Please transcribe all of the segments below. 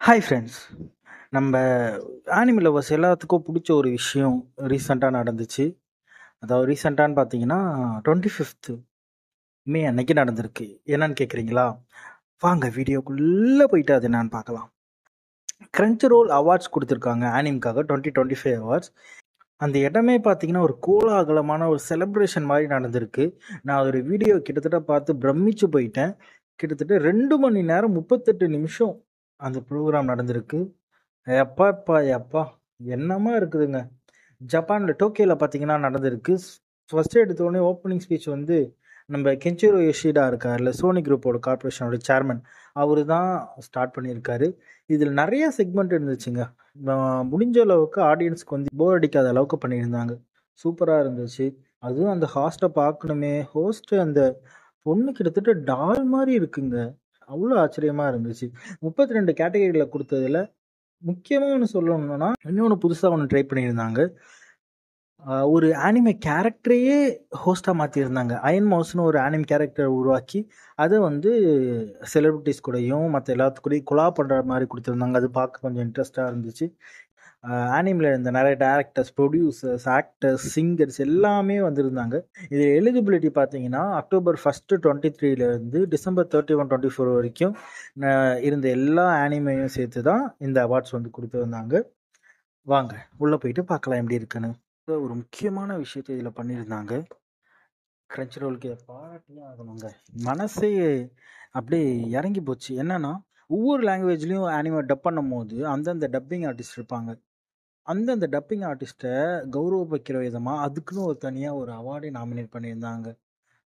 Hi friends. நம்ம animal lovers எல்லாத்துக்கும் பிடிச்ச ஒரு விஷயம் ரீசெண்டாக நடந்துச்சு. அதாவது ரீசெண்டான்னு பார்த்தீங்கன்னா 25th மே அன்னைக்கு நடந்திருக்கு. என்னன்னு கேட்குறீங்களா? வாங்க வீடியோக்குள்ளே போயிட்டு அது என்னன்னு பார்க்கலாம். கிரன்ச் ரோல் அவார்ட்ஸ் கொடுத்துருக்காங்க ஆனிம்காக 2025 அவார்ட்ஸ். அந்த இடமே பார்த்தீங்கன்னா ஒரு கோலாகலமான ஒரு செலிப்ரேஷன் மாதிரி நடந்திருக்கு. நான் ஒரு வீடியோ கிட்டத்தட்ட பார்த்து பிரமிச்சு போயிட்டேன். கிட்டத்தட்ட 2 மணி நேரம் 38 நிமிஷம் அந்த ப்ரோக்ராம் நடந்திருக்கு. எப்பா எப்பா என்னமா இருக்குதுங்க. ஜப்பானில் டோக்கியோவில் பார்த்தீங்கன்னா நடந்திருக்கு. ஃபர்ஸ்ட் எடுத்தோடனே ஓப்பனிங் ஸ்பீச் வந்து நம்ம கென்சிரோ யோஷிடா இருக்கார்ல, சோனி குரூப்போட கார்பரேஷனோட சேர்மன், அவரு தான் ஸ்டார்ட் பண்ணியிருக்காரு. இதில் நிறைய செக்மெண்ட் இருந்துச்சுங்க. முடிஞ்ச அளவுக்கு ஆடியன்ஸ்க்கு வந்து போர் அடிக்காத அளவுக்கு பண்ணியிருந்தாங்க. சூப்பராக இருந்துச்சு. அதுவும் அந்த ஹாஸ்ட்டை பார்க்கணுமே. ஹோஸ்ட் அந்த பொண்ணு கிட்டத்தட்ட டால் மாதிரி இருக்குங்க. அவ்வளோ ஆச்சரியமாக இருந்துச்சு. 32 கேட்டகரியில் கொடுத்ததுல முக்கியமாக ஒன்று சொல்லணும்னா இன்னொன்று புதுசாக ஒன்று ட்ரை பண்ணியிருந்தாங்க. ஒரு ஆனிமே கேரக்டரையே ஹோஸ்ட்டாக மாற்றியிருந்தாங்க. அயன் மவுஸ்னு ஒரு ஆனிம் கேரக்டரை உருவாக்கி அதை வந்து செலிபிரிட்டிஸ் கூடயும் மற்ற எல்லாத்துக்கூடையும் கொலா பண்ணுற மாதிரி கொடுத்துருந்தாங்க. அது பார்க்க கொஞ்சம் இன்ட்ரெஸ்டாக இருந்துச்சு. ஆனிமில் இருந்த நிறைய டேரக்டர்ஸ், ப்ரொடியூசர்ஸ், ஆக்டர்ஸ், சிங்கர்ஸ் எல்லாமே வந்திருந்தாங்க. இது எலிஜிபிலிட்டி பார்த்தீங்கன்னா அக்டோபர் 1 23 டிசம்பர் 31 24 வரைக்கும் இருந்த எல்லா ஆனிமையும் சேர்த்து தான் இந்த அவார்ட்ஸ் வந்து கொடுத்துருந்தாங்க. வாங்க உள்ளே போயிட்டு பார்க்கலாம் எப்படி இருக்குன்னு. ஒரு முக்கியமான விஷயத்தை இதில் பண்ணியிருந்தாங்க. கிரன்ச் ரோலுக்கு பாராட்டியே ஆகணுங்க. மனசே அப்படியே இறங்கி போச்சு. என்னன்னா ஒவ்வொரு லாங்குவேஜ்லேயும் ஆனிமே டப் பண்ணும் போது அந்தந்த டப்பிங் ஆர்டிஸ்ட் இருப்பாங்க. அந்தந்த டப்பிங் ஆர்டிஸ்ட்டை கௌரவிக்கிற விதமாக அதுக்குன்னு ஒரு தனியாக ஒரு அவார்டே நாமினேட் பண்ணியிருந்தாங்க.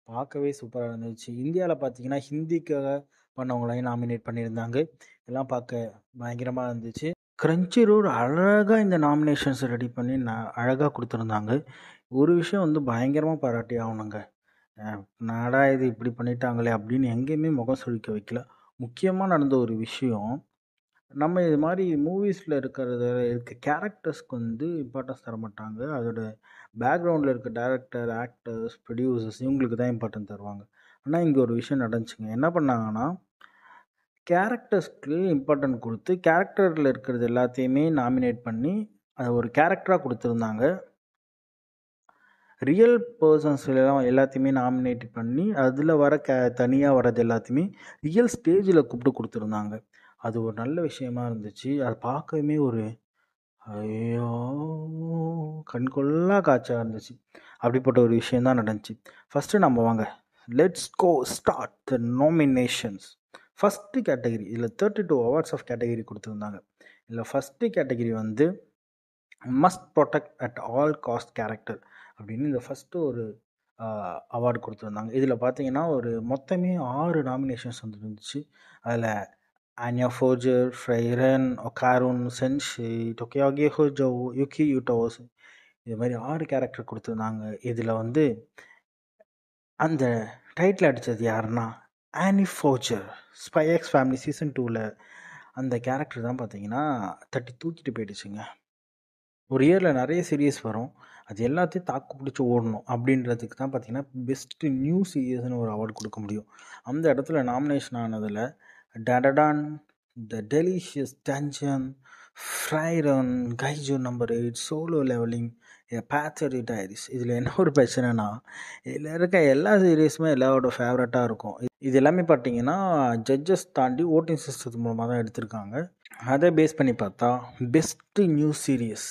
பார்க்கவே சூப்பராக இருந்துச்சு. இந்தியாவில் பார்த்தீங்கன்னா ஹிந்திக்காக பண்ணவங்களையும் நாமினேட் பண்ணியிருந்தாங்க. எல்லாம் பார்க்க பயங்கரமாக இருந்துச்சு. கிரன்ச்சி ரோல் அழகாக இந்த நாமினேஷன்ஸ் ரெடி பண்ணி அழகாக கொடுத்துருந்தாங்க. ஒரு விஷயம் வந்து பயங்கரமாக பாராட்டி ஆகணுங்க. நாடா இது இப்படி பண்ணிட்டாங்களே அப்படின்னு எங்கேயுமே முகம் சுழிக்க வைக்கல. முக்கியமாக நடந்த ஒரு விஷயம், நம்ம இது மாதிரி மூவிஸில் இருக்க கேரக்டர்ஸ்க்கு வந்து இம்பார்ட்டன்ஸ் தர மாட்டாங்க. அதோட பேக்ரவுண்டில் இருக்க டேரக்டர், ஆக்டர்ஸ், ப்ரொடியூசர்ஸ் இவங்களுக்கு தான் இம்பார்ட்டன்ஸ் தருவாங்க. ஆனால் இங்கே ஒரு விஷயம் நடந்துச்சுங்க. என்ன பண்ணாங்கன்னா கேரக்டர்ஸ்க்கு இம்பார்ட்டன்ட் கொடுத்து கேரக்டரில் இருக்கிறது எல்லாத்தையுமே நாமினேட் பண்ணி அதை ஒரு கேரக்டராக கொடுத்துருந்தாங்க. ரியல் பர்சன்ஸ் எல்லாத்தையுமே நாமினேட் பண்ணி அதில் வர தனியாக வர்றது எல்லாத்தையுமே ரியல் ஸ்டேஜில் கூப்பிட்டு கொடுத்துருந்தாங்க. அது ஒரு நல்ல விஷயமா இருந்துச்சு. அதை பார்க்கவே ஒரு ஐயோ கண்கொள்ளா காட்சியாக இருந்துச்சு. அப்படிப்பட்ட ஒரு விஷயந்தான் நடந்துச்சு. ஃபஸ்ட்டு நம்ம வாங்க let's go start the nominations. First category இதில் 32 அவார்ட்ஸ் ஆஃப் கேட்டகரி கொடுத்துருந்தாங்க. இதில் ஃபஸ்ட்டு கேட்டகரி வந்து must protect at all cost character அப்படின்னு இந்த ஃபஸ்ட்டு ஒரு அவார்டு கொடுத்துருந்தாங்க. இதில் பார்த்தீங்கன்னா ஒரு மொத்தமே 6 நாமினேஷன்ஸ் வந்துருந்துச்சு. அதில் ஆன்யா ஃபோர்ஜர், ஃப்ரைரன், ஒகாருன், சென்ஷி, டொக்கியாகி ஹோஜோ, யுகி யூட்டோஸ், இது மாதிரி 6 கேரக்டர் கொடுத்துருந்தாங்க. இதில் வந்து அந்த டைட்டில் அடித்தது யாருன்னா Anya Forger. Spy x family season 2ல் அந்த கேரக்டர் தான் பார்த்தீங்கன்னா தட்டி தூக்கிட்டு போயிடுச்சுங்க. ஒரு இயரில் நிறைய சீரியஸ் வரும், அது எல்லாத்தையும் தாக்கு பிடிச்சி ஓடணும் அப்படின்றதுக்கு தான் பார்த்தீங்கன்னா பெஸ்ட்டு நியூ சீரியஸ்னு ஒரு அவார்டு கொடுக்க முடியும். அந்த இடத்துல நாமினேஷன் ஆனதில் Dandadan, the delicious dungeon, Frieren, Kaiju number 8, solo levelling, apothecary diaries. இதில் என்ன ஒரு பிரச்சனைனா இதில் இருக்க எல்லா சீரியஸுமே எல்லாரோட ஃபேவரட்டாக இருக்கும். இது எல்லாமே பார்த்தீங்கன்னா ஜட்ஜஸ் தாண்டி ஓட்டிங் சிஸ்டத்து மூலமாக தான் எடுத்திருக்காங்க. அதை பேஸ் பண்ணி பார்த்தா பெஸ்ட்டு நியூ சீரியஸ்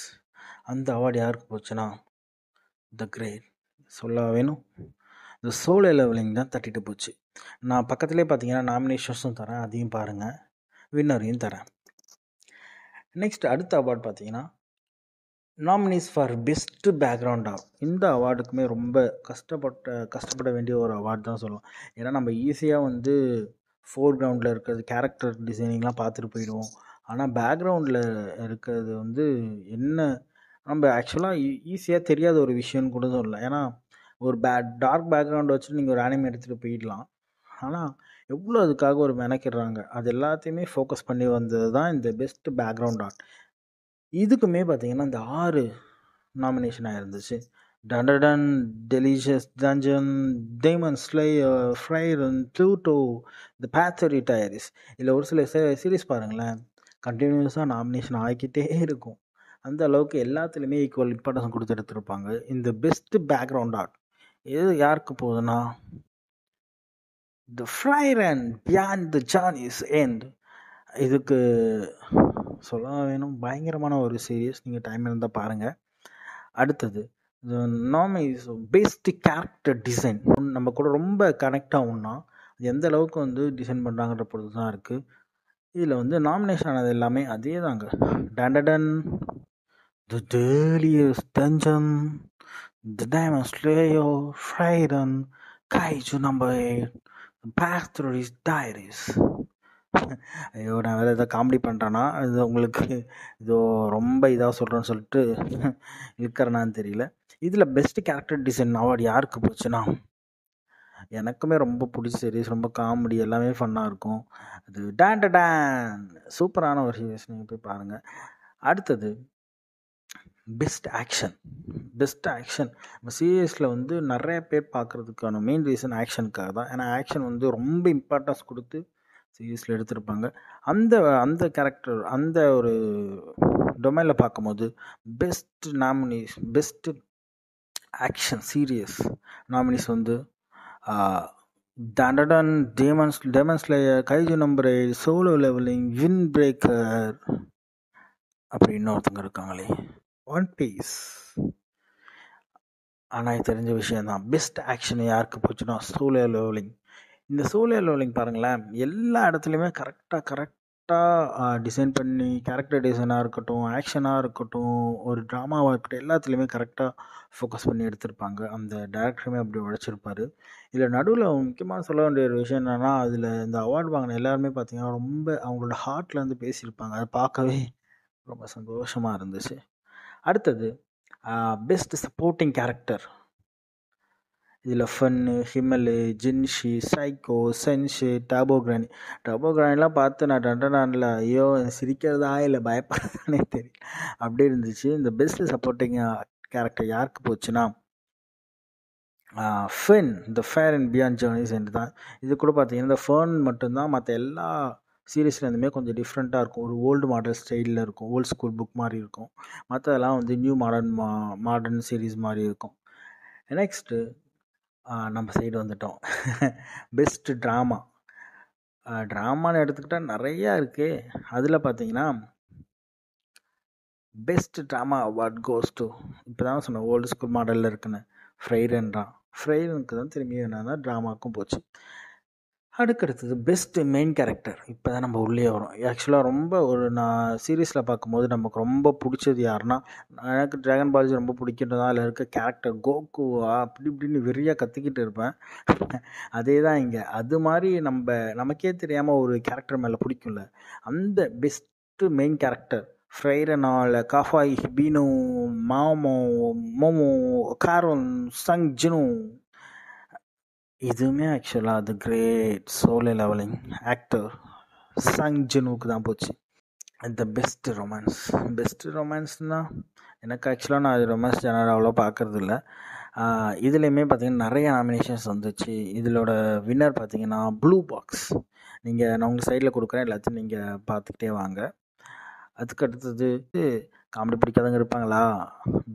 அந்த அவார்டு யாருக்கு போச்சுன்னா த கிரேட் சொல்ல வேணும், இந்த சோலோ லெவலிங் தான் தட்டிட்டு போச்சு. நான் பக்கத்துலேயே பார்த்தீங்கன்னா நாமினேஷன்ஸும் தரேன், அதையும் பாருங்கள், வின்னரையும் தரேன். நெக்ஸ்ட் அடுத்த அவார்டு பார்த்தீங்கன்னா nominees for best background art. இந்த அவார்டுக்குமே ரொம்ப கஷ்டப்பட வேண்டிய ஒரு அவார்டு தான் சொல்லலாம். ஏன்னா நம்ம ஈஸியாக வந்து ஃபோர் கிரவுண்டில் இருக்கிறது கேரக்டர் டிசைனிங்லாம் பார்த்துட்டு போயிடுவோம். ஆனால் பேக்ரவுண்டில் இருக்கிறது வந்து என்ன நம்ம ஆக்சுவலாக ஈஸியாக தெரியாத ஒரு விஷயம்னு கூட சொல்லலாம். ஏன்னா ஒரு டார்க் பேக்ரவுண்ட் வச்சுட்டு நீங்கள் ஒரு ஆனிமே எடுத்துகிட்டு போயிடலாம். ஆனால் எவ்வளோ அதுக்காக ஒரு மெனக்கிடுறாங்க, அது எல்லாத்தையுமே ஃபோக்கஸ் பண்ணி வந்தது தான் இந்த பெஸ்ட் பேக்ரவுண்ட் ஆர்ட். இதுக்குமே பார்த்தீங்கன்னா இந்த 6 நாமினேஷன் ஆகிருந்துச்சு. Dandadan, delicious dungeon, demon slayer, Frieren, Pluto, the apothecary diaries. இதில் ஒரு சில சீரீஸ் பாருங்களேன், கண்டினியூஸாக நாமினேஷன் ஆகிக்கிட்டே இருக்கும். அந்த அளவுக்கு எல்லாத்துலேயுமே ஈக்குவல் இம்பார்ட்டன்ஸ் கொடுத்து எடுத்திருப்பாங்க. இந்த பெஸ்ட் பேக்ரவுண்ட் ஆர்ட் இது யாருக்கு போகுதுன்னா த ஃப்ரைர் அண்ட் பியாண்ட் த ஜார்னிஸ் எண்ட். இதுக்கு சொல்ல வேணும், பயங்கரமான ஒரு சீரியஸ். நீங்கள் டைம் இருந்தால் பாருங்கள். அடுத்தது நாமினேஸ் பெஸ்ட் கேரக்டர் டிசைன். நம்ம கூட ரொம்ப கனெக்ட் ஆகும்னா எந்த அளவுக்கு வந்து டிசைன் பண்ணுறாங்கன்ற பொறுத்து தான் இருக்குது. இதில் வந்து நாமினேஷன் ஆனது எல்லாமே அதே தாங்க. Dandadan, the delicious dungeon, the demon slayer, Frieren, Kaiju number 8, பேஸ்டரிஸ் டைரிஸ். ஐயோ, நான் வேறு எதாவது காமெடி பண்ணுறேன்னா இது உங்களுக்கு இதோ ரொம்ப இதாக சொல்கிறேன்னு சொல்லிட்டு இருக்கிறேனான்னு தெரியல. இதில் பெஸ்ட் கேரக்டர் டிசைன் அவார்டு யாருக்கு போச்சுன்னா, எனக்குமே ரொம்ப பிடிச்ச சீரிஸ், ரொம்ப காமெடி, எல்லாமே ஃபன்னாக இருக்கும். அது டான் சூப்பரான ஒரு சீரிஸ், நீங்கள் போய் பாருங்கள். அடுத்தது பெஸ்ட் ஆக்ஷன். பெஸ்ட் ஆக்ஷன் நம்ம சீரியஸில் வந்து நிறைய பேர் பார்க்குறதுக்கான மெயின் ரீசன் ஆக்ஷனுக்காக தான். ஏன்னா ஆக்ஷன் வந்து ரொம்ப இம்பார்ட்டன்ஸ் கொடுத்து சீரியஸில் எடுத்திருப்பாங்க. அந்த அந்த கேரக்டர் அந்த ஒரு டொமைனில் பார்க்கும்போது best nominees, best action series nominees வந்து Dandadan, demon slayer, Kaiju number 8, solo levelling, wind breaker, அப்படி இன்னொருத்தங்க இருக்காங்களே, ஒன் பீஸ். ஆனால் தெரிஞ்ச விஷயந்தான், பெஸ்ட் ஆக்ஷன் யாருக்கு போச்சுன்னா சோலோ லெவலிங். இந்த சோலோ லெவலிங் பாருங்களேன், எல்லா இடத்துலையுமே கரெக்டாக டிசைன் பண்ணி, கேரக்டர் டிசைனாக இருக்கட்டும், ஆக்ஷனாக இருக்கட்டும், ஒரு ட்ராமாவாக இருக்கட்டும், எல்லாத்துலேயுமே கரெக்டாக ஃபோக்கஸ் பண்ணி எடுத்திருப்பாங்க. அந்த டேரக்டருமே அப்படி உழைச்சிருப்பார். இதில் நடுவில் முக்கியமாக சொல்ல வேண்டிய ஒரு விஷயம் என்னென்னா, அதில் இந்த அவார்டு வாங்கின எல்லாருமே பார்த்திங்கன்னா ரொம்ப அவங்களோட ஹார்ட்லேருந்து பேசியிருப்பாங்க. அதை பார்க்கவே ரொம்ப சந்தோஷமாக இருந்துச்சு. அடுத்தது பெஸ்ட் சப்போர்ட்டிங் கேரக்டர். இதில் ஃபன்னு, ஹிமலு, ஜின்ஷி, சைக்கோ, சென்ஷு, டர்போகிரானிலாம் பார்த்து நான் டண்டனானில் ஐயோ சிரிக்கிறதா இல்லை பயப்படுறதானே தெரியல, அப்படி இருந்துச்சு. இந்த பெஸ்ட் சப்போர்ட்டிங் கேரக்டர் யாருக்கு போச்சுன்னா ஃபென், த ஃபேர் அண்ட் பியாண்ட் ஜேர்னிஸ் என்று தான். இது கூட பார்த்தீங்கன்னா இந்த ஃபேன் மட்டும்தான் மற்ற எல்லா சீரீஸ்லேருந்துமே கொஞ்சம் டிஃப்ரெண்ட்டாக இருக்கும். ஒரு ஓல்டு மாடல் ஸ்டைலில் இருக்கும், ஓல்டு ஸ்கூல் புக் மாதிரி இருக்கும். மற்றதெல்லாம் வந்து நியூ மாடர்ன் சீரீஸ் மாதிரி இருக்கும். நெக்ஸ்ட்டு நம்ம சைடு வந்துட்டோம். Best drama. ட்ராமான்னு எடுத்துக்கிட்டால் நிறையா இருக்குது. அதில் பார்த்தீங்கன்னா best drama award goes to, இப்போ தான் சொன்னேன் ஓல்டு ஸ்கூல் மாடலில் இருக்குன்னு, ஃப்ரைடன்றான். ஃப்ரைடனுக்கு தான் திரும்பி என்னன்னா ட்ராமாவுக்கும் போச்சு. அடுத்தது பெஸ்ட் மெயின் கேரக்டர். இப்போ தான் நம்ம உள்ளே வரோம். ஆக்சுவலாக ரொம்ப நான் சீரீஸில் பார்க்கும்போது நமக்கு ரொம்ப பிடிச்சது யாருன்னா, எனக்கு ட்ராகன் பால்ஜி ரொம்ப பிடிக்கிறதா, அதில் இருக்க கேரக்டர் கோகுவா அப்படி இப்படின்னு வெறியாக கத்திக்கிட்டு இருப்பேன். அதே தான் இங்கே. அது மாதிரி நமக்கே தெரியாமல் ஒரு கேரக்டர் மேலே பிடிக்கும்ல, அந்த பெஸ்ட்டு மெயின் கேரக்டர் ஃப்ரைரனால், காஃபாய், Hibino, Momo, Okarun, Sung Jinwoo. இதுவுமே ஆக்சுவலாக the great solo levelling actor Sung ஜினுவுக்கு தான் போச்சு. இந்த பெஸ்ட்டு ரொமான்ஸ்னால் எனக்கு ஆக்சுவலாக நான் அது ரொமான்ஸ் ஜெனர் அவ்வளோ பார்க்குறது இல்லை. இதுலேயுமே பார்த்திங்கன்னா நிறைய நாமினேஷன்ஸ் வந்துச்சு. இதிலோட வின்னர் பார்த்திங்கன்னா ப்ளூ பாக்ஸ். நான் உங்களுக்கு சைடில் கொடுக்குறேன், எல்லாத்தையும் நீங்கள் பார்த்துக்கிட்டே வாங்க. அதுக்கு அடுத்தது காமெடி பிடிக்காதவங்க இருப்பாங்களா,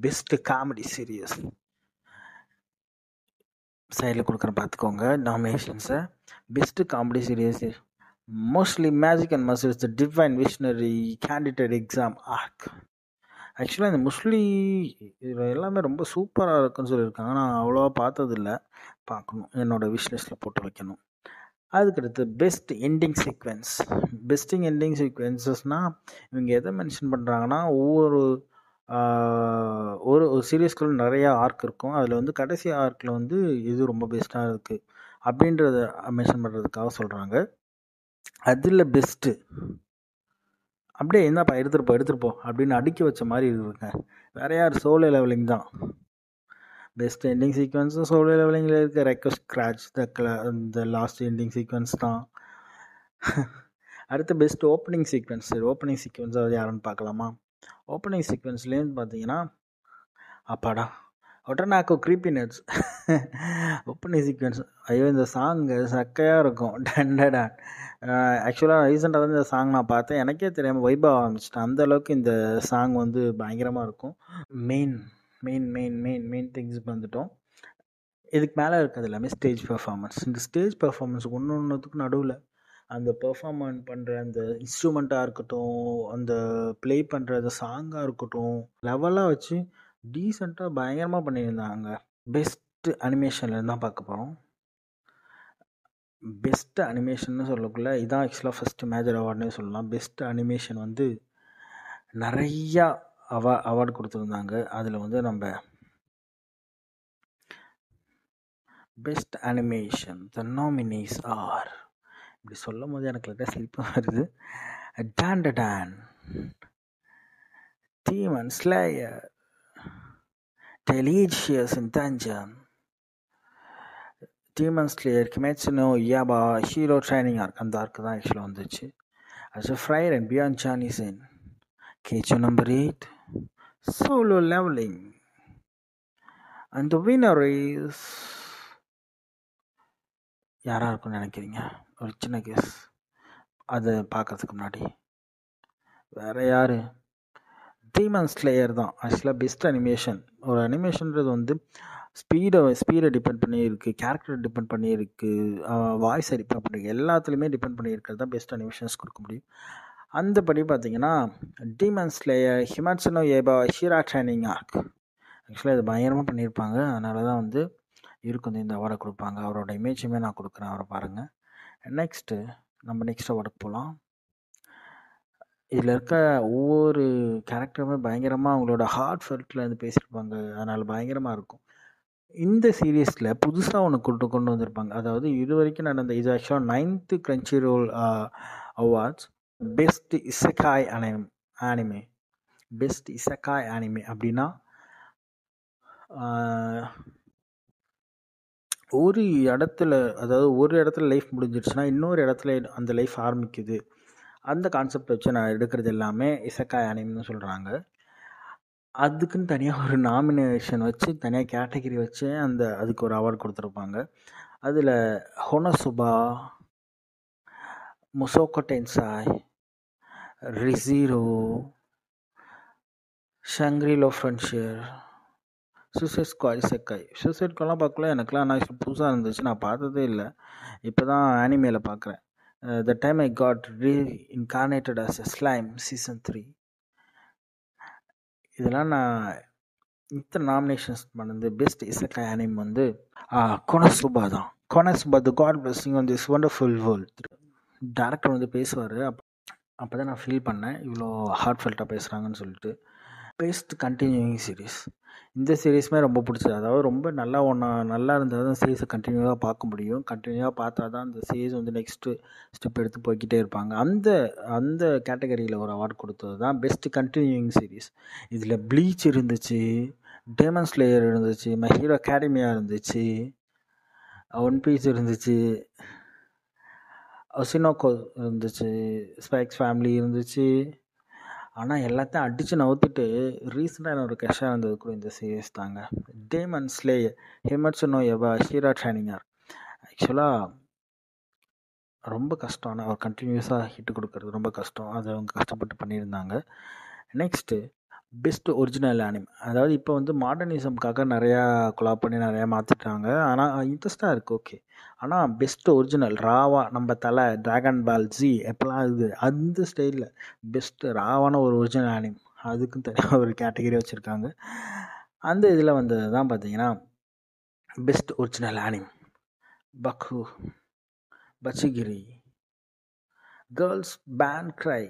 பெஸ்ட்டு காமெடி சீரியஸ் சைடில் கொடுக்குறேன் பார்த்துக்கோங்க நாமினேஷன்ஸை. Best comedy series mostly magic and muscles, the divine visionary, candidate exam arc. ஆக்சுவலாக இந்த மோஸ்ட்லி இதில் எல்லாமே ரொம்ப சூப்பராக இருக்குன்னு சொல்லியிருக்காங்க. நான் அவ்வளோவா பார்த்ததில்ல, பார்க்கணும், என்னோடய விஷ்லிஸ்ட்டில் போட்டு வைக்கணும். அதுக்கடுத்து பெஸ்ட் எண்டிங் சீக்வென்ஸ். பெஸ்டிங் எண்டிங் சீக்வென்சஸ்னால் இவங்க எதை மென்ஷன் பண்ணுறாங்கன்னா, ஒரு சீரியஸ்க்குள்ள நிறையா ஆர்க் இருக்கும். அதில் வந்து கடைசி ஆர்க்கில் வந்து இது ரொம்ப பெஸ்ட்டாக இருக்குது அப்படின்றத மென்ஷன் பண்ணுறதுக்காக சொல்கிறாங்க. அதில் பெஸ்ட்டு அப்படியே என்னப்பா எடுத்துருப்போம் அப்படின்னு அடுக்கி வச்ச மாதிரி இருக்குங்க. வேறு யார், சோலோ லெவலிங் தான். பெஸ்ட் எண்டிங் சீக்வன்ஸும் சோலோ லெவலிங்கில் இருக்க request scratch the last ending sequence தான். அடுத்து best opening sequence. Opening sequence அது யாருன்னு பார்க்கலாமா. ஓப்பனிங் சீக்வன்ஸ்லேருந்து பார்த்தீங்கன்னா அப்பாடா ஒட்டனாக்கோ க்ரீப்பினட்ஸ் ஓப்பனிங் சீக்வன்ஸ். ஐயோ இந்த சாங்கு சக்கையாக இருக்கும். டண்டடான் ஆக்சுவலாக ரீசெண்டாக தான் இந்த சாங் நான் பார்த்தேன். எனக்கே தெரியாமல் வைபாக ஆரம்பிச்சிட்டேன். அந்த அளவுக்கு இந்த சாங் வந்து பயங்கரமாக இருக்கும். Main main main main main things வந்துட்டோம். இதுக்கு மேலே இருக்கிறது எல்லாமே ஸ்டேஜ் பெர்ஃபார்மன்ஸ். இந்த ஸ்டேஜ் பெர்ஃபார்மன்ஸ் ஒன்று ஒன்றுத்துக்கும் நடுவில் அந்த பெர்ஃபார்மன்ஸ் பண்ணுற அந்த இன்ஸ்ட்ருமெண்ட்டாக இருக்கட்டும், அந்த ப்ளே பண்ணுற அந்த சாங்காக இருக்கட்டும், லெவலாக வச்சு டீசெண்டாக பயங்கரமாக பண்ணியிருந்தாங்க. பெஸ்ட் அனிமேஷன்லேருந்து தான் பார்க்க போகிறோம். பெஸ்ட் அனிமேஷன்னு சொல்லக்குள்ள இதான் ஆக்சுவலாக ஃபஸ்ட்டு மேஜர் அவார்டுனே சொல்லலாம். பெஸ்ட் அனிமேஷன் வந்து நிறையா அவார்டு கொடுத்துருந்தாங்க. அதில் வந்து நம்ம best animation the nominees are, இப்படி சொல்லும் போது எனக்கு லைட்டாக சிரிப்பு வருது. Dan demon slayer, delicious in dungeon, demon slayer, Kimetsu no Yaiba, hero training arc, அந்த ஆர்க்கு தான் ஆக்சுவலாக வந்துச்சு. அது Frieren and beyond journey's end, Kaiju number 8, solo levelling, and the winner is யாராக இருக்கும்னு நினைக்கிறீங்க? ஒரு சின்ன கேஸ், அதை பார்க்கறதுக்கு முன்னாடி வேறு யார்? டீமன் ஸ்லேயர் தான் ஆக்சுவலாக பெஸ்ட் அனிமேஷன். ஒரு அனிமேஷன்றது வந்து ஸ்பீடை டிபெண்ட் பண்ணி இருக்குது, கேரக்டரை டிபெண்ட் பண்ணி இருக்குது, வாய்ஸை டிபெண்ட் பண்ணி எல்லாத்துலேயுமே டிபெண்ட் பண்ணி இருக்கிறது தான் பெஸ்ட் அனிமேஷன்ஸ் கொடுக்க முடியும். அந்த படி பார்த்தீங்கன்னா demon slayer, Kimetsu no Yaiba, hero training arc ஆக்சுவலாக இது பயங்கரமாக பண்ணியிருப்பாங்க. அதனால தான் வந்து இருக்கும் இந்த அவார்டை கொடுப்பாங்க. அவரோட இமேஜுமே நான் கொடுக்குறேன், அவரை பாருங்கள். நெக்ஸ்ட்டு அவார்டுக்கு போகலாம். இதில் இருக்க ஒவ்வொரு கேரக்டருமே பயங்கரமாக அவங்களோட ஹார்ட் ஃபெல்ட்டில் வந்து பேசியிருப்பாங்க. அதனால் பயங்கரமாக இருக்கும். இந்த சீரீஸில் புதுசாக ஒன்று கொண்டு வந்திருப்பாங்க. அதாவது இது வரைக்கும் நடந்த இது ஆக்சுவலாக 9th Crunchyroll awards best isekai anime. Best isekai anime அப்படின்னா ஒரு இடத்துல லைஃப் முடிஞ்சிருச்சுன்னா இன்னொரு இடத்துல அந்த லைஃப் ஆரம்பிக்குது. அந்த கான்செப்ட் வச்சு நான் எடுக்கிறது எல்லாமே இசக்காய் அனிமின்னு சொல்கிறாங்க. அதுக்குன்னு தனியாக ஒரு நாமினேஷன் வச்சு தனியாக கேட்டகரி வச்சு அதுக்கு ஒரு அவார்டு கொடுத்துருப்பாங்க. அதில் ஹொனசுபா, முசோகோ டென்சாய், ரிசீரோ, ஷங்க்ரிலோ ஃப்ரன்ஷியர், சூசைட் ஸ்குவாட் இசக்காய். சூசைட் ஸ்குவாட்லாம் பார்க்கல, எனக்குலாம் நான் புதுசாக இருந்துச்சு, நான் பார்த்ததே இல்லை. இப்போ தான் ஆனிமேல பார்க்குறேன். The time I got reincarnated as a slime season 3. இதெல்லாம் நான் இத்தனை நாமினேஷன்ஸ் பண்ணது பெஸ்ட் இசக்காய் அனிம் வந்து கொனசுபா தான். Konosuba the god blessing on this wonderful world. Director வந்து பேசுவார். அப்போ தான் நான் ஃபீல் பண்ணேன் இவ்வளோ ஹார்ட் ஃபெல்ட்டாக பேசுகிறாங்கன்னு சொல்லிட்டு. பெஸ்ட் கண்டினியூயிங் சீரீஸ், இந்த சீரீஸுமே ரொம்ப பிடிச்சது. அதாவது ரொம்ப நல்லா இருந்தால் தான் சீரீஸை கண்டினியூவாக பார்க்க முடியும். கண்டினியூவாக பார்த்தா தான் அந்த சீரீஸ் வந்து நெக்ஸ்ட்டு ஸ்டெப் எடுத்து போய்கிட்டே இருப்பாங்க. அந்த கேட்டகரியில் ஒரு அவார்டு கொடுத்தது தான் பெஸ்ட் கண்டினியூயிங் சீரீஸ். இதில் ப்ளீச் இருந்துச்சு, டீமன் ஸ்லேயர் இருந்துச்சு, மை ஹீரோ அகாடமியா இருந்துச்சு, ஒன் பீஸ் இருந்துச்சு, ஒசினோகோ இருந்துச்சு, ஸ்பைக்ஸ் ஃபேமிலி இருந்துச்சு. ஆனால் எல்லாத்தையும் அடித்து நவுத்திட்டு ரீசெண்டாக என்னோட கஷ்டம் இருந்தது கூட இந்த சீரீஸ் தாங்க. Demon slayer, Kimetsu no Yaiba, hero training arc. ஆக்சுவலாக ரொம்ப கஷ்டம். ஆனால் அவர் கண்டினியூஸாக ஹிட்டு கொடுக்கறது ரொம்ப கஷ்டம். அதை அவங்க கஷ்டப்பட்டு பண்ணியிருந்தாங்க. Next best original anime. அதாவது இப்போ வந்து மாடர்னிசம்காக நிறையா கொலாப் பண்ணி நிறையா மாற்றிட்டாங்க. ஆனால் இன்ட்ரெஸ்ட்டாக இருக்குது, ஓகே. ஆனால் பெஸ்ட் ஒரிஜினல் ராவா நம்ம தலை ட்ராகன் பால் ஜி எப்போலாம் இது அந்த ஸ்டைலில் பெஸ்ட்டு ராவான ஒரு ஒரிஜினல் ஆனிம், அதுக்கும் தனியாக ஒரு கேட்டகரி வச்சுருக்காங்க. அந்த இதில் வந்தது தான் பார்த்தீங்கன்னா பெஸ்ட் ஒரிஜினல் ஆனிம். பக்கு, Bucchigiri, girls band cry,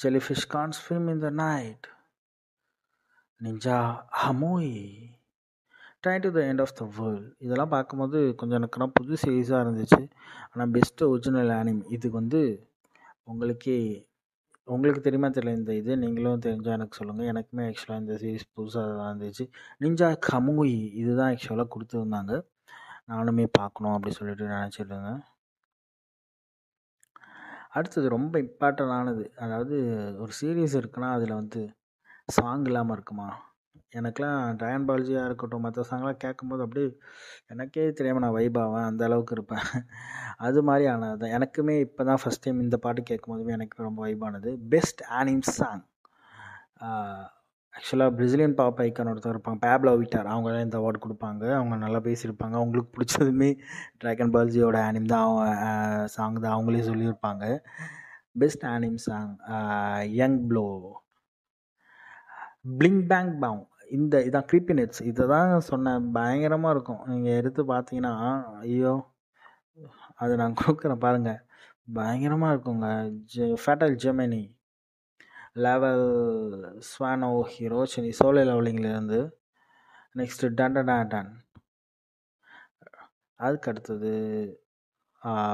Jellyfish Can't Swim in the Night, Ninja Hamui, Train to the End of the World. இதெல்லாம் பார்க்கும்போது கொஞ்சம் எனக்குனா புது சீரீஸாக இருந்துச்சு. ஆனால் பெஸ்ட்டு ஒரிஜினல் ஆனிம் இதுக்கு வந்து உங்களுக்கு தெரியுமா தெரியல இந்த இது, நீங்களும் தெரிஞ்சால் எனக்கு சொல்லுங்கள். எனக்குமே ஆக்சுவலாக இந்த சீரீஸ் புதுசாக தான் இருந்துச்சு. நிஞ்சா ஹமுயி இதுதான் ஆக்சுவலாக கொடுத்துருந்தாங்க. நானுமே பார்க்கணும் அப்படி சொல்லிட்டு நினச்சிட்டு இருந்தேன். அடுத்தது ரொம்ப இம்பார்ட்டண்டானது, அதாவது ஒரு சீரீஸ் இருக்குன்னா அதில் வந்து சாங் இல்லாமல் இருக்குமா? எனக்கெலாம் ட்ராகன் பால்ஜியாக இருக்கட்டும், மற்ற சாங்லாம் கேட்கும்போது அப்படியே எனக்கே தெரியாமல் நான் வைப் ஆவேன், அந்த அளவுக்கு இருப்பேன். அது மாதிரி ஆனது தான் எனக்குமே. இப்போ தான் ஃபஸ்ட் டைம் இந்த பாட்டு கேட்கும்போதுமே எனக்கு ரொம்ப வைப் ஆனது. பெஸ்ட் ஆனிம் சாங் ஆக்சுவலாக பிரசிலியன் பாப் ஐக்கான் ஒருத்தர் இருப்பாங்க, பேப்லோ விட்டார். அவங்க தான் இந்த அவார்டு கொடுப்பாங்க. அவங்க நல்லா பேசியிருப்பாங்க. அவங்களுக்கு பிடிச்சதுமே ட்ராகன் பால்ஜியோட ஆனிம் தான், சாங் தான் அவங்களே சொல்லியிருப்பாங்க. பெஸ்ட் ஆனிம் சாங் யங் ப்ளோ, பிளிங் பேங் பாங். இதான் க்ரீப்பி நெட்ஸ். இதை தான் சொன்னேன், பயங்கரமாக இருக்கும். நீங்கள் எடுத்து பார்த்தீங்கன்னா ஐயோ, அது நான் கொடுக்குறேன் பாருங்கள், பயங்கரமாக இருக்குங்க. ஃபேட்டல் ஜெமினி, லெவல் ஸ்வானோ ஹீரோச்சினி, சோலை லெவலிங்லேருந்து நெக்ஸ்ட்டு டன் டன் டன், அதுக்கு அடுத்தது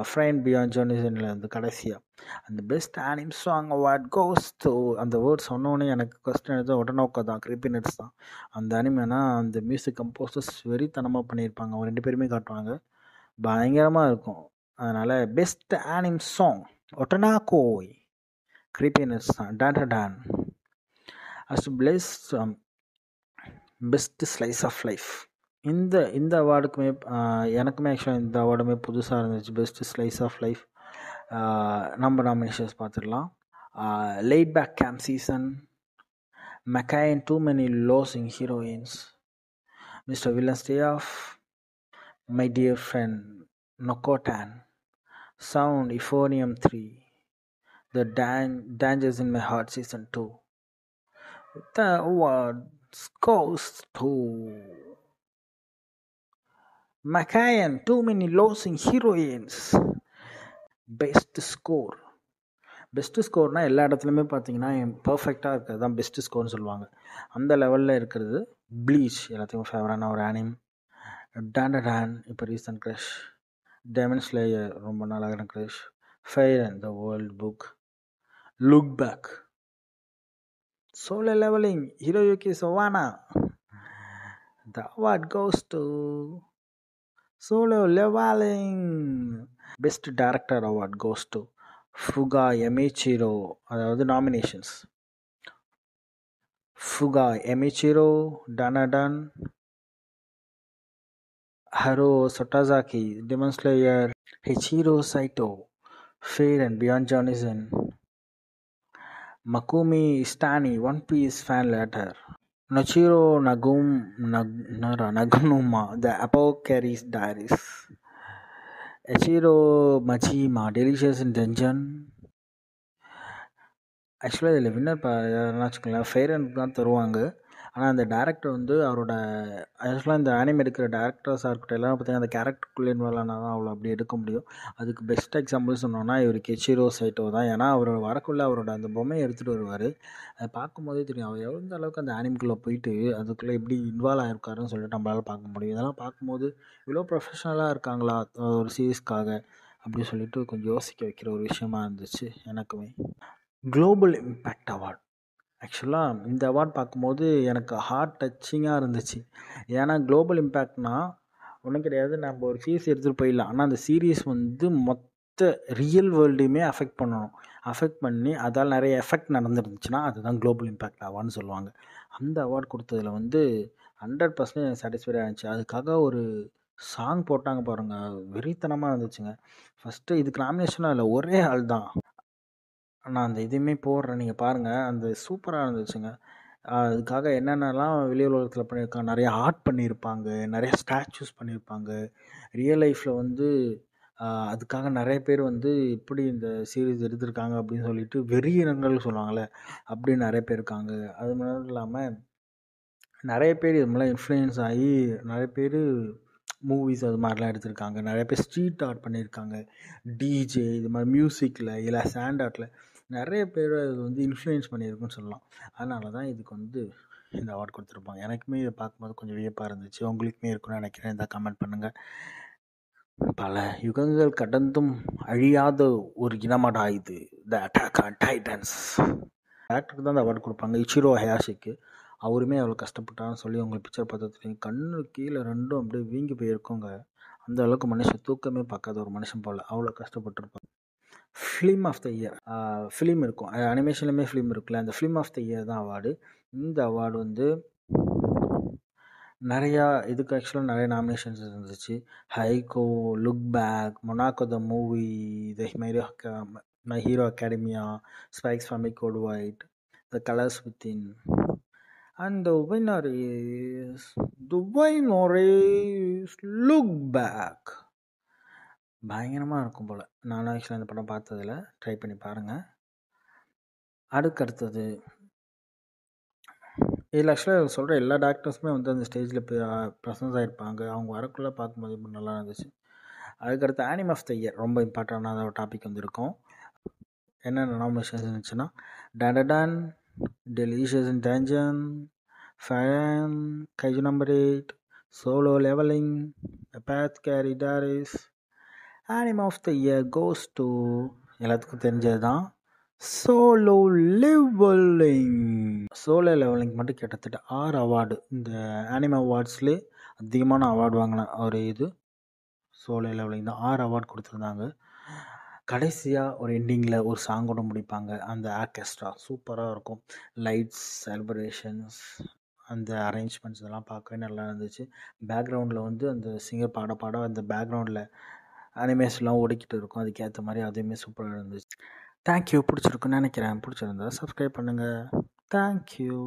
ஃப்ரைன் பியாண்ட் ஜோனிசன்லேருந்து கடைசியாக அந்த best anime song award goes to. அந்த வேர்ட் சொன்னோன்னே எனக்கு கொஸ்டின் எடுத்து உடனோக்கா தான், க்ரீப்பி நெட்ஸ் தான். அந்த அனிமேனா அந்த மியூசிக் கம்போசர்ஸ் வெறித்தனமாக பண்ணியிருப்பாங்க. அவங்க 2 பேருமே காட்டுவாங்க, பயங்கரமாக இருக்கும். அதனால் best anime song Otonoke, creepy nuts தான். Dandadan. As best slice of life. இந்த அவார்டுக்குமே எனக்குமே ஆக்சுவலாக இந்த அவார்டுமே புதுசாக இருந்துச்சு. Best slice of life. நம்ம நாமினேஷன்ஸ் பார்த்துடலாம். Laid back camp season, Makeine too many losing heroines, mister villain day off, my dear friend Nokotan, sound Euphonium 3, the dangers in my heart season 2. The award goes to Macayan, too many losing heroines. Best score. Best ஸ்கோர்னால் எல்லா இடத்துலையுமே பார்த்தீங்கன்னா பர்ஃபெக்டாக இருக்கிறது தான் best ஸ்கோர்னு சொல்லுவாங்க. அந்த லெவலில் இருக்கிறது ப்ளீச், எல்லாத்துக்கும் ஃபேவரான ஒரு ஆனிம். டான் டான் இப்போ ரீசன்ட் க்ரஷ். டெமன் ஸ்லேயர் ரொம்ப நாளாக crush. Fire and the world book. Look back. Solo levelling, Hiroyuki Sawano. The award goes to Solo Leveling. Best Director Award goes to Fuga Emichiro. அதாவது nominations: Fuga Emichiro, Danadan, Haro Sotazaki, Demon Slayer, Hichiro Saito, Fate and Beyond Journeyson, Makumi Stani, One Piece fan letter, Nochiro Nagunuma, The Apocalypse Diaries, Echiro Majima, Delicious in Dungeon. ஆக்சுவலாக இதில் winner யாருன்னா வச்சுக்கோங்களேன், ஃபேரன் தான் தருவாங்க. ஆனால் அந்த director வந்து அவரோட ஆக்சுவலாக இந்த ஆனிம் எடுக்கிற டேரக்டர்ஸாக இருக்கட்டும் எல்லாம் பார்த்தீங்கன்னா அந்த கேரக்டருக்குள்ளே இன்வால்வ் ஆனால் தான் அவ்வளோ அப்படி எடுக்க முடியும். அதுக்கு பெஸ்ட் எக்ஸாம்பிள் சொன்னோன்னா இவர் கெச்சிரோ சைட்டோ தான். ஏன்னா அவர் வரக்குள்ளே அவரோட அந்த பொம்மையை எடுத்துகிட்டு வருவார். அதை பார்க்கும்போதே தெரியும் அவர் எந்த அளவுக்கு அந்த ஆனிம்குள்ளே போயிட்டு அதுக்குள்ளே எப்படி இன்வால்வ் ஆகிருக்காருன்னு சொல்லிட்டு நம்மளால் பார்க்க முடியும். இதெல்லாம் பார்க்கும்போது இவ்வளோ ப்ரொஃபஷ்னலாக இருக்காங்களா ஒரு சீரீஸ்க்காக அப்படி சொல்லிட்டு கொஞ்சம் யோசிக்க வைக்கிற ஒரு விஷயமா இருந்துச்சு எனக்குமே. Global impact award. ஆக்சுவலாக இந்த அவார்ட் பார்க்கும்போது எனக்கு ஹார்ட் டச்சிங்காக இருந்துச்சு. ஏன்னா குளோபல் இம்பேக்ட்னால் ஒன்றும் கிடையாது, நம்ம ஒரு சீரீஸ் எடுத்துகிட்டு போயிடலாம். ஆனால் அந்த சீரீஸ் வந்து மொத்த ரியல் வேர்ல்டையுமே அஃபெக்ட் பண்ணணும். அஃபெக்ட் பண்ணி அதால் நிறைய எஃபெக்ட் நடந்துருந்துச்சுன்னா அதுதான் குளோபல் இம்பேக்ட் அவார்டுன்னு சொல்லுவாங்க. அந்த அவார்ட் கொடுத்ததில் வந்து 100% சாட்டிஸ்ஃபைடாக இருந்துச்சு. அதுக்காக ஒரு சாங் போட்டாங்க பாருங்கள், வெறித்தனமாக இருந்துச்சுங்க. ஃபஸ்ட்டு இதுக்கு நாமினேஷனாக இல்லை, ஒரே ஆள் தான். நான் அந்த இதுவுமே போடுறேன், நீங்கள் பாருங்கள். அந்த சூப்பராக இருந்துச்சுங்க. அதுக்காக என்னென்னலாம் வெளி உலகத்தில் பண்ணியிருக்காங்க, நிறைய ஆர்ட் பண்ணியிருப்பாங்க, நிறைய ஸ்டாச்சூஸ் பண்ணியிருப்பாங்க. ரியல் லைஃப்பில் வந்து அதுக்காக நிறைய பேர் வந்து எப்படி இந்த சீரீஸ் எடுத்திருக்காங்க அப்படின்னு சொல்லிட்டு வெறியினங்கள் சொல்லுவாங்கள்ல, அப்படி நிறைய பேர் இருக்காங்க. அது மட்டும் இல்லாமல் நிறைய பேர் இது மாதிரிலாம் இன்ஃப்ளூயன்ஸ் ஆகி நிறைய பேர் மூவிஸ் அது மாதிரிலாம் எடுத்திருக்காங்க. நிறைய பேர் ஸ்ட்ரீட் ஆர்ட் பண்ணியிருக்காங்க, டிஜே இது மாதிரி மியூசிக்கில் இல்லை சாண்ட் ஆர்ட்டில் நிறைய பேர் அது வந்து இன்ஃப்ளூயன்ஸ் பண்ணியிருக்குன்னு சொல்லலாம். அதனால தான் இதுக்கு வந்து இந்த அவார்ட் கொடுத்துருப்பாங்க. எனக்குமே இதை பார்க்கும்போது கொஞ்சம் வியப்பாக இருந்துச்சு. உங்களுக்குமே இருக்குன்னு நினைக்கிறேன். இதை கமெண்ட் பண்ணுங்கள். பல யுகங்கள் கடந்தும் அழியாத ஒரு இனமடா இது, த அட்டாக் ஆன் டைட்டன்ஸ். ஆக்டருக்கு தான் அந்த அவார்டு கொடுப்பாங்க, இச்சிரோ ஹயாஷிக்கு. அவருமே அவ்வளோ கஷ்டப்பட்டான்னு சொல்லி உங்களுக்கு பிக்சர் பார்த்து கண்ணு கீழே ரெண்டும் அப்படியே வீங்கி போயிருக்கோங்க. அந்த அளவுக்கு மனுஷன் தூக்கமே பார்க்காத ஒரு மனுஷன் போல் அவ்வளோ கஷ்டப்பட்டுருப்பாங்க. Film of the year film இருக்கும், அனிமேஷன்லேயுமே ஃபிலிம் இருக்குல்ல, அந்த ஃபிலிம் ஆஃப் த இயர் தான் அவார்டு. இந்த அவார்டு வந்து நிறையா இதுக்கு ஆக்சுவலாக நிறைய நாமினேஷன்ஸ் இருந்துச்சு. Haikyu, look back, Mononoke the movie, my hero Academia, Spy x family code white, the colours within. And the winner is Look Back. பயங்கரமாக இருக்கும் போல். நானும் ஆக்சுவலாக இந்த படம் பார்த்ததில்ல, ட்ரை பண்ணி பாருங்கள். அடுத்தது இதில் ஆக்சுவலாக சொல்கிற எல்லா டேரக்டர்ஸுமே வந்து அந்த ஸ்டேஜில் ப்ரெசன்ஸ் ஆகிருப்பாங்க. அவங்க வரக்குள்ளே பார்க்கும்போது இப்போ நல்லா இருந்துச்சு. அதுக்கடுத்து ஆனிம் ஆஃப் த இயர் ரொம்ப இம்பார்ட்டண்டான ஒரு டாபிக் வந்து இருக்கும். என்னென்ன நாமினேஷன்ஸ் இருந்துச்சுன்னா டேன், டெலிஷியஸ் இன் டேஞ்சன், ஃபேன், கைஜு நம்பர் 8, சோலோ லெவலிங், பேத் கேரி டாரிஸ். Anime of the year goes to எல்லாத்துக்கும் தெரிஞ்சது தான் சோலோ லெவலிங். சோலோ லெவலிங் மட்டும் கிட்டத்தட்ட 6 அவார்டு, இந்த ஆனிமே அவார்ட்ஸ்லேயே அதிகமான அவார்டு வாங்கின ஒரு இது சோலோ லெவலிங் தான். 6 அவார்டு கொடுத்துருந்தாங்க. கடைசியாக ஒரு எண்டிங்கில் ஒரு சாங்கோட முடிப்பாங்க. அந்த ஆர்கெஸ்ட்ரா சூப்பராக இருக்கும். லைட்ஸ், செலிப்ரேஷன்ஸ், அந்த அரேஞ்ச்மெண்ட்ஸ் இதெல்லாம் பார்க்கவே நல்லா இருந்துச்சு. பேக்ரவுண்டில் வந்து அந்த சிங்கர் பாட அந்த பேக்ரவுண்டில் அனிமேஷன்லாம் ஓடிக்கிட்டு இருக்கும். அதுக்கேற்ற மாதிரி அதுவுமே சூப்பராக இருந்துச்சு. தேங்க்யூ. பிடிச்சிருக்குன்னு நினைக்கிறேன். பிடிச்சிருந்தா சப்ஸ்கிரைப் பண்ணுங்கள். தேங்க்யூ.